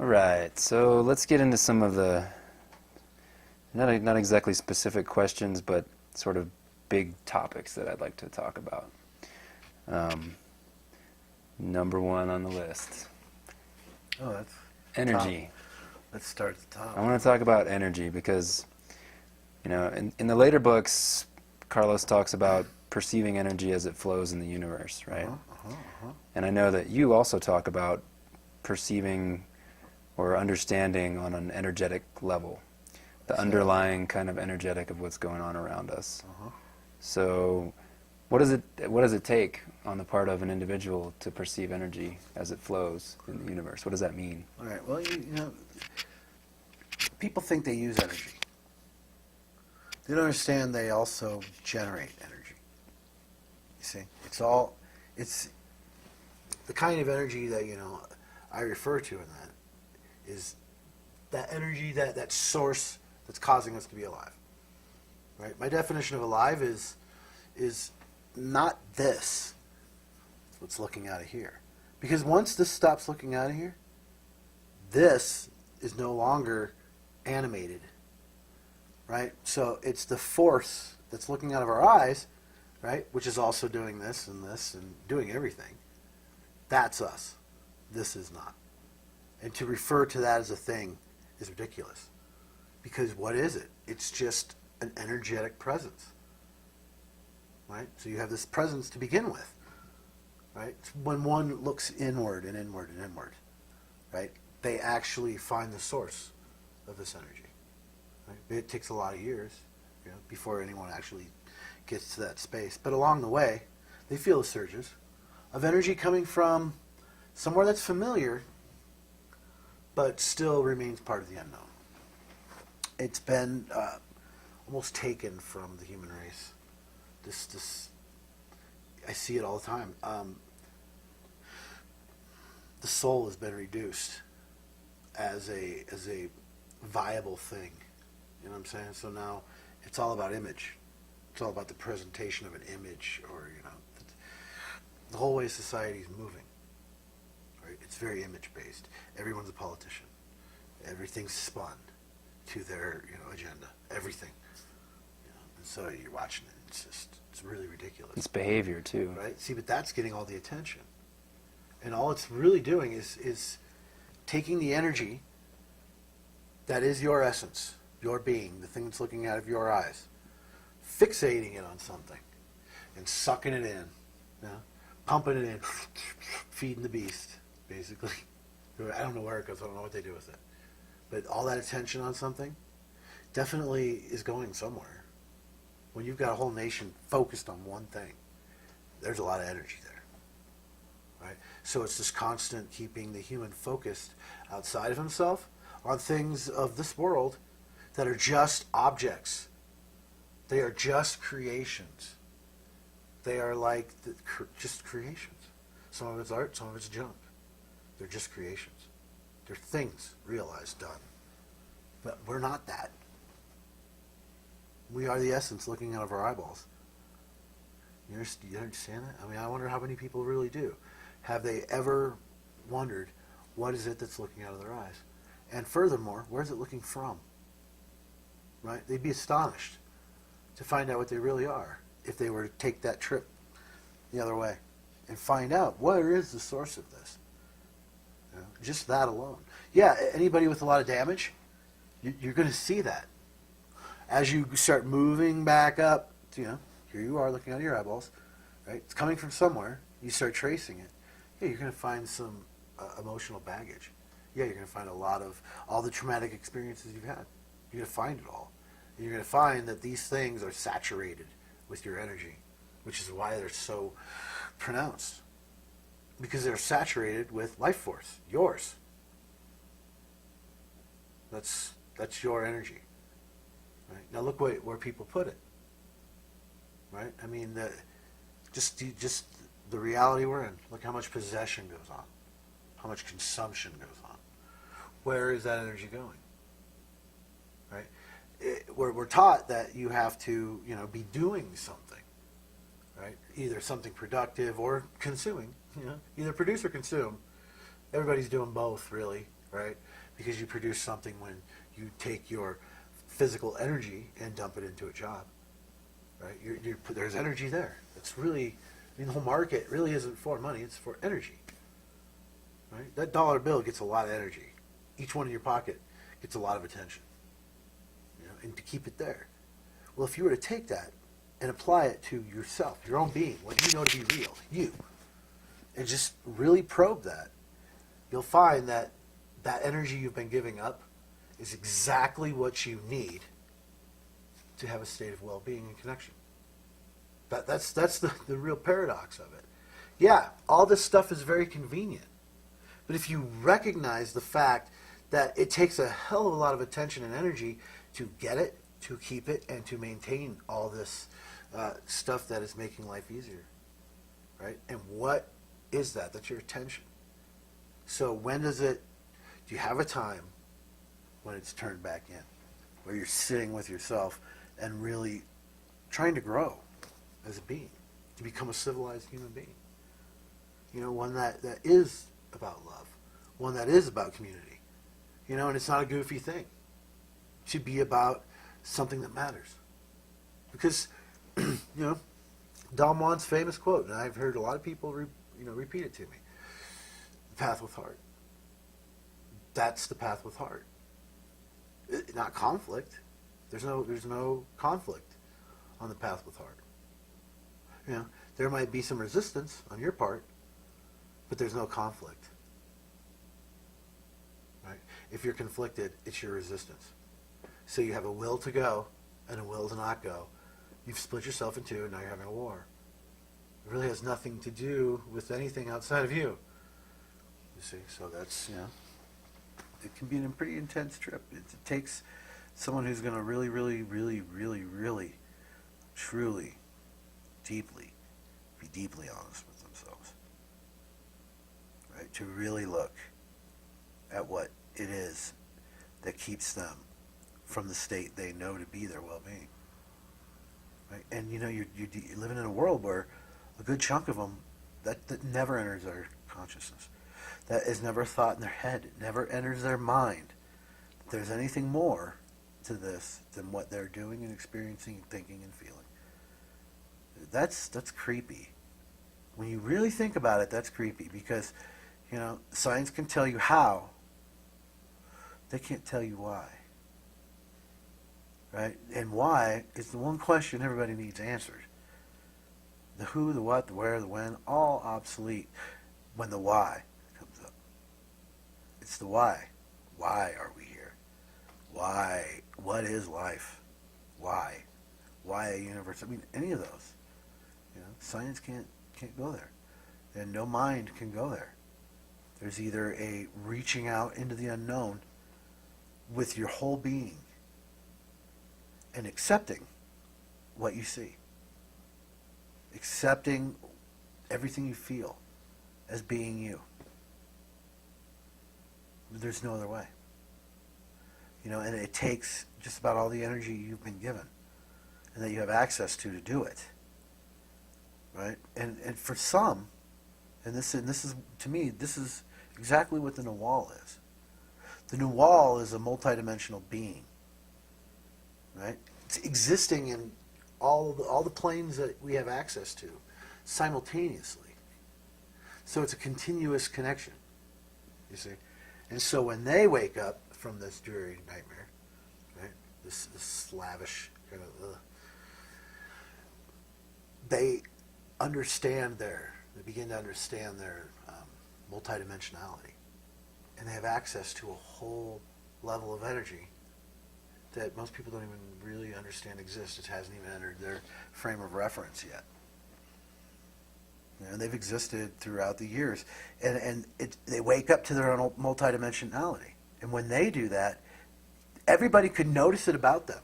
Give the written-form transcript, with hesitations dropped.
All right, so let's get into some of the not exactly specific questions, but sort of big topics that I'd like to talk about. Number one on the list, Oh, that's energy. top. Let's start at the top. I want to talk about energy because, in the later books, Carlos talks about perceiving energy as it flows in the universe, right? And I know that you also talk about perceiving or understanding on an energetic level, the underlying kind of energetic of what's going on around us. So what does it take on the part of an individual to perceive energy as it flows in the universe? What does that mean? All right. Well, people think they use energy. They don't understand they also generate energy. You see, it's the kind of energy that I refer to in that is that energy, that source that's causing us to be alive. Right. My definition of alive is not this. It's what's looking out of here. Because once this stops looking out of here, this is no longer animated. Right? So it's the force that's looking out of our eyes, right, which is also doing this and doing everything. That's us. This is not. And to refer to that as a thing is ridiculous. Because what is it? It's just an energetic presence. Right? So you have this presence to begin with. Right? When one looks inward and inward and inward, right, they actually find the source of this energy. Right? It takes a lot of years, before anyone actually gets to that space. But along the way, they feel the surges of energy coming from somewhere that's familiar, but still remains part of the unknown. It's been almost taken from the human race. This, I see it all the time. The soul has been reduced as a viable thing. You know what I'm saying? So now it's all about image. It's all about the presentation of an image, or the whole way society is moving. Right? It's very image based. Everyone's a politician. Everything's spun to their agenda. Everything. And so you're watching it. It's really ridiculous. It's behavior too, right? See, but that's getting all the attention, and all it's really doing is taking the energy that is your essence, your being, the thing that's looking out of your eyes, fixating it on something, and sucking it in, pumping it in, feeding the beast, basically. I don't know where it goes. I don't know what they do with it, but all that attention on something definitely is going somewhere. When you've got a whole nation focused on one thing, there's a lot of energy there, right? So it's this constant keeping the human focused outside of himself on things of this world that are just objects. They are just creations. They are like just creations. Some of it's art, some of it's junk. They're just creations. They're things realized, done. But we're not that. We are the essence looking out of our eyeballs. You understand that? I mean, I wonder how many people really do. Have they ever wondered what is it that's looking out of their eyes? And furthermore, where is it looking from? Right? They'd be astonished to find out what they really are if they were to take that trip the other way and find out where is the source of this. Just that alone. Yeah, anybody with a lot of damage, you're going to see that. As you start moving back up, here you are looking out of your eyeballs, right? It's coming from somewhere. You start tracing it. Yeah, you're going to find some emotional baggage. Yeah, you're going to find a lot of all the traumatic experiences you've had. You're going to find it all. And you're going to find that these things are saturated with your energy, which is why they're so pronounced. Because they're saturated with life force, yours. That's your energy. Right? Now look where people put it. Right? I mean, just the reality we're in. Look how much possession goes on, how much consumption goes on. Where is that energy going? Right? We're taught that you have to, be doing something. Right? Either something productive or consuming. Either produce or consume. Everybody's doing both, really. right? Because you produce something when you take your physical energy and dump it into a job, right? There's energy there. It's really, I mean, the whole market really isn't for money, it's for energy, right? That dollar bill gets a lot of energy. Each one in your pocket gets a lot of attention, you know, and to keep it there. Well, if you were to take that and apply it to yourself, your own being, what you know to be real, you, and just really probe that, you'll find that that energy you've been giving up is exactly what you need to have a state of well-being and connection. That's the real paradox of it. Yeah, all this stuff is very convenient. But if you recognize the fact that it takes a hell of a lot of attention and energy to get it, to keep it, and to maintain all this stuff that is making life easier, right? And what is that? That's your attention. So when do you have a time when it's turned back in, where you're sitting with yourself and really trying to grow as a being, to become a civilized human being? You know, one that is about love, one that is about community. You know, and it's not a goofy thing. It should be about something that matters. Because, you know, Don Juan's famous quote, and I've heard a lot of people repeat it to me, the path with heart. That's the path with heart. Not conflict. There's no conflict on the path with heart. You know, there might be some resistance on your part, but there's no conflict. Right? If you're conflicted, it's your resistance. So you have a will to go and a will to not go. You've split yourself in two, and now you're having a war. It really has nothing to do with anything outside of you. You see, so that's, you know, it can be a pretty intense trip. It takes someone who's going to really, really, really, really, really, truly, deeply, be deeply honest with themselves, right? To really look at what it is that keeps them from the state they know to be their well-being, right? And you know, you're living in a world where a good chunk of them that never enters their consciousness. That is never thought in their head. It never enters their mind. If there's anything more to this than what they're doing and experiencing and thinking and feeling. That's creepy. When you really think about it, that's creepy, because, you know, science can tell you how. They can't tell you why. Right? And why is the one question everybody needs answered. The who, the what, the where, the when, all obsolete when the why comes up. It's the why. Why are we here? Why? What is life? Why? Why a universe? I mean, any of those. You know, science can't go there, and no mind can go there. There's either a reaching out into the unknown with your whole being and accepting what you see, accepting everything you feel as being you. There's no other way. You know, and it takes just about all the energy you've been given and that you have access to do it. Right? And for some, and this is, to me, this is exactly what the Nawal is. The Nawal is a multidimensional being. Right? It's existing in all the planes that we have access to simultaneously. So it's a continuous connection, you see. And so when they wake up from this dreary nightmare, right, this slavish kind of, they begin to understand their multidimensionality, and they have access to a whole level of energy that most people don't even really understand exists. It hasn't even entered their frame of reference yet. You know, and they've existed throughout the years, and they wake up to their own multidimensionality. And when they do that, everybody could notice it about them.